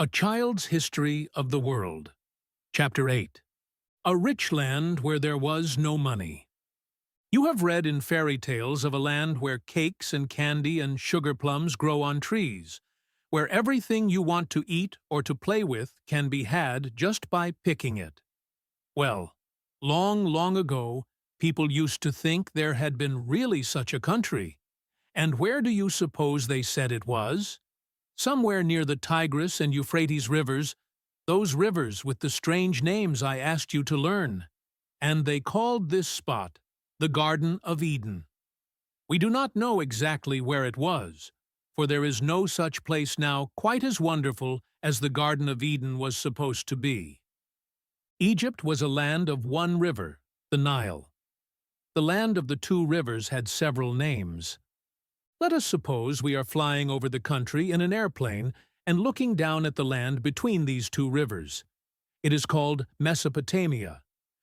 A Child's History of the World. Chapter 8. A Rich Land Where There Was No Money. You have read in fairy tales of a land where cakes and candy and sugar plums grow on trees, where everything you want to eat or to play with can be had just by picking it. Well, long, long ago, people used to think there had been really such a country. And where do you suppose they said it was? Somewhere near the Tigris and Euphrates rivers, those rivers with the strange names I asked you to learn. And they called this spot the Garden of Eden. We do not know exactly where it was, for there is no such place now quite as wonderful as the Garden of Eden was supposed to be. Egypt was a land of one river, the Nile. The land of the two rivers had several names. Let us suppose we are flying over the country in an airplane and looking down at the land between these two rivers. It is called Mesopotamia,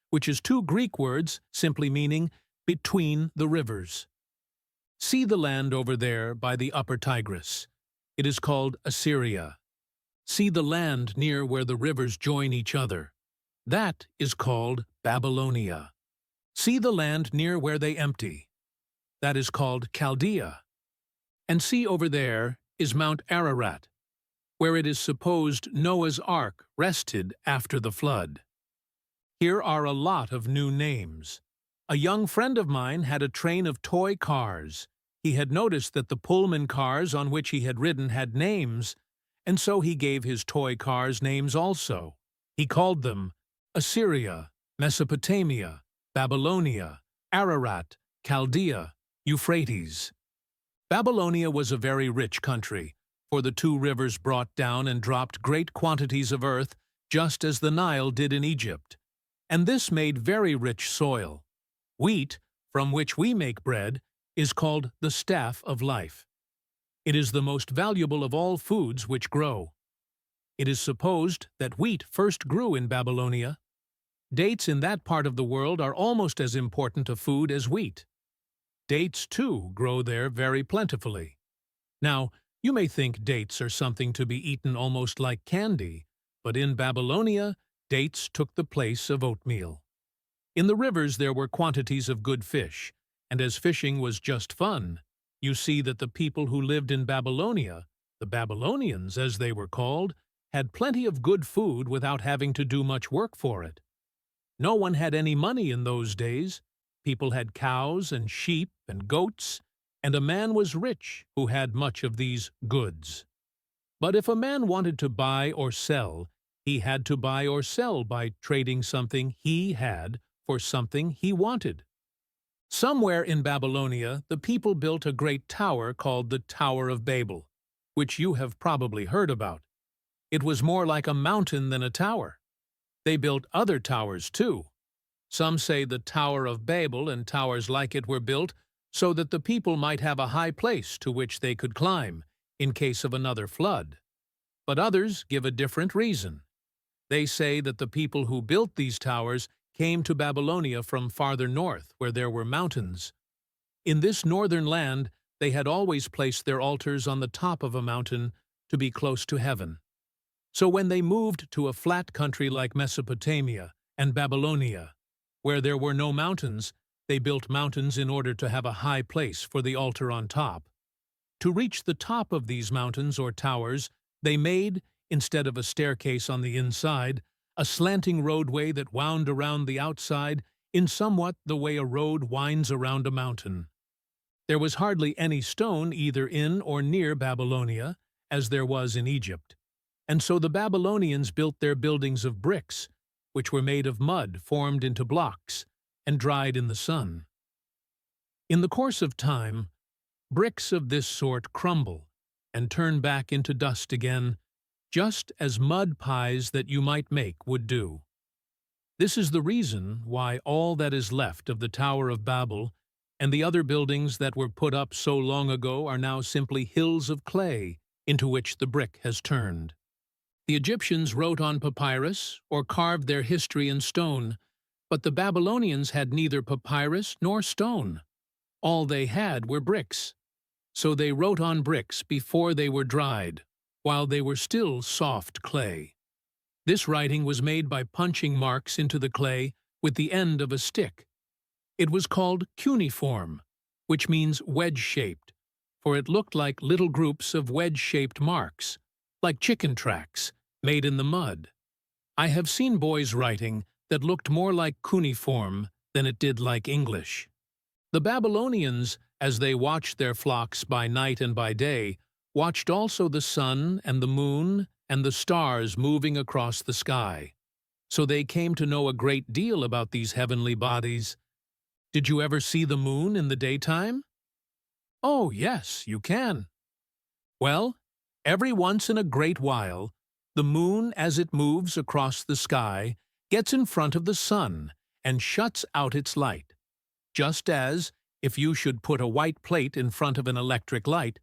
which is two Greek words simply meaning between the rivers. See the land over there by the upper Tigris. It is called Assyria. See the land near where the rivers join each other. That is called Babylonia. See the land near where they empty. That is called Chaldea. And see over there is Mount Ararat, where it is supposed Noah's Ark rested after the flood. Here are a lot of new names. A young friend of mine had a train of toy cars. He had noticed that the Pullman cars on which he had ridden had names, and so he gave his toy cars names also. He called them Assyria, Mesopotamia, Babylonia, Ararat, Chaldea, Euphrates. Babylonia was a very rich country, for the two rivers brought down and dropped great quantities of earth, just as the Nile did in Egypt. And this made very rich soil. Wheat, from which we make bread, is called the staff of life. It is the most valuable of all foods which grow. It is supposed that wheat first grew in Babylonia. Dates in that part of the world are almost as important a food as wheat. Dates, too, grow there very plentifully. Now, you may think dates are something to be eaten almost like candy, but in Babylonia, dates took the place of oatmeal. In the rivers there were quantities of good fish, and as fishing was just fun, you see that the people who lived in Babylonia, the Babylonians as they were called, had plenty of good food without having to do much work for it. No one had any money in those days. People had cows and sheep and goats, and a man was rich who had much of these goods. But if a man wanted to buy or sell, he had to buy or sell by trading something he had for something he wanted. Somewhere in Babylonia, the people built a great tower called the Tower of Babel, which you have probably heard about. It was more like a mountain than a tower. They built other towers, too. Some say the Tower of Babel and towers like it were built so that the people might have a high place to which they could climb in case of another flood. But others give a different reason. They say that the people who built these towers came to Babylonia from farther north, where there were mountains. In this northern land, they had always placed their altars on the top of a mountain to be close to heaven. So when they moved to a flat country like Mesopotamia and Babylonia, where there were no mountains, they built mountains in order to have a high place for the altar on top. To reach the top of these mountains or towers, they made, instead of a staircase on the inside, a slanting roadway that wound around the outside in somewhat the way a road winds around a mountain. There was hardly any stone either in or near Babylonia, as there was in Egypt, and so the Babylonians built their buildings of bricks, which were made of mud formed into blocks and dried in the sun. In the course of time, bricks of this sort crumble and turn back into dust again, just as mud pies that you might make would do. This is the reason why all that is left of the Tower of Babel and the other buildings that were put up so long ago are now simply hills of clay into which the brick has turned. The Egyptians wrote on papyrus or carved their history in stone, but the Babylonians had neither papyrus nor stone. All they had were bricks. So they wrote on bricks before they were dried, while they were still soft clay. This writing was made by punching marks into the clay with the end of a stick. It was called cuneiform, which means wedge-shaped, for it looked like little groups of wedge-shaped marks, like chicken tracks, made in the mud. I have seen boys' writing that looked more like cuneiform than it did like English. The Babylonians, as they watched their flocks by night and by day, watched also the sun and the moon and the stars moving across the sky. So they came to know a great deal about these heavenly bodies. Did you ever see the moon in the daytime? Oh, yes, you can. Well, every once in a great while, the moon, as it moves across the sky, gets in front of the sun and shuts out its light, just as, if you should put a white plate in front of an electric light,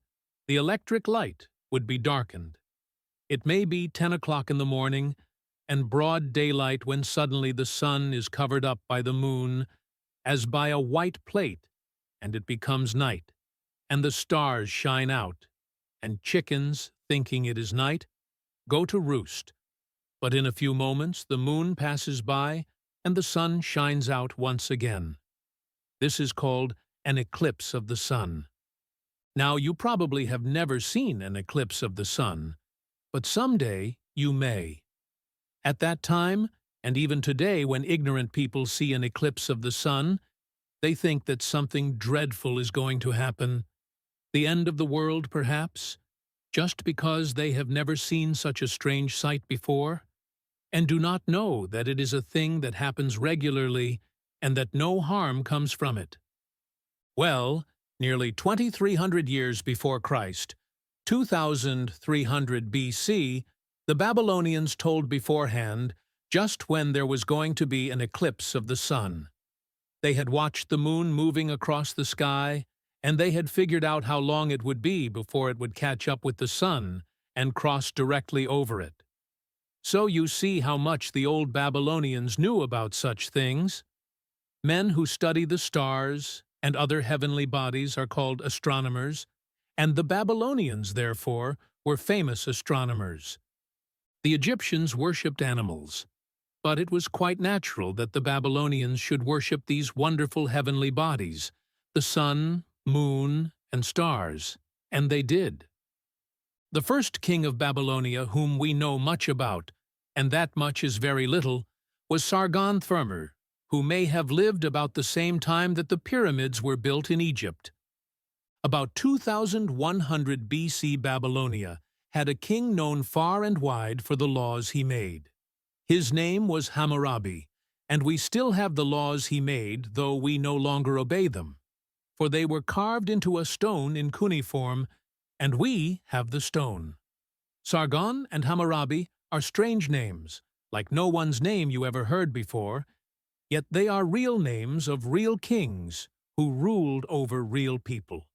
the electric light would be darkened. It may be 10 o'clock in the morning and broad daylight when suddenly the sun is covered up by the moon as by a white plate, and it becomes night, and the stars shine out, and chickens, thinking it is night, go to roost. But in a few moments the moon passes by and the sun shines out once again. This is called an eclipse of the sun. Now, you probably have never seen an eclipse of the sun, but someday you may. At that time, and even today when ignorant people see an eclipse of the sun, they think that something dreadful is going to happen, the end of the world perhaps, just because they have never seen such a strange sight before, and do not know that it is a thing that happens regularly and that no harm comes from it. Well, nearly 2,300 years before Christ, 2,300 BC, the Babylonians told beforehand just when there was going to be an eclipse of the sun. They had watched the moon moving across the sky, and they had figured out how long it would be before it would catch up with the sun and cross directly over it. So you see how much the old Babylonians knew about such things. Men who study the stars and other heavenly bodies are called astronomers, and the Babylonians, therefore, were famous astronomers. The Egyptians worshipped animals, but it was quite natural that the Babylonians should worship these wonderful heavenly bodies, the sun, moon, and stars, and they did. The first king of Babylonia whom we know much about, and that much is very little, was Sargon-Thermer, who may have lived about the same time that the pyramids were built in Egypt. About 2100 BC Babylonia had a king known far and wide for the laws he made. His name was Hammurabi, and we still have the laws he made, though we no longer obey them, for they were carved into a stone in cuneiform, and we have the stone. Sargon and Hammurabi are strange names, like no one's name you ever heard before, yet they are real names of real kings who ruled over real people.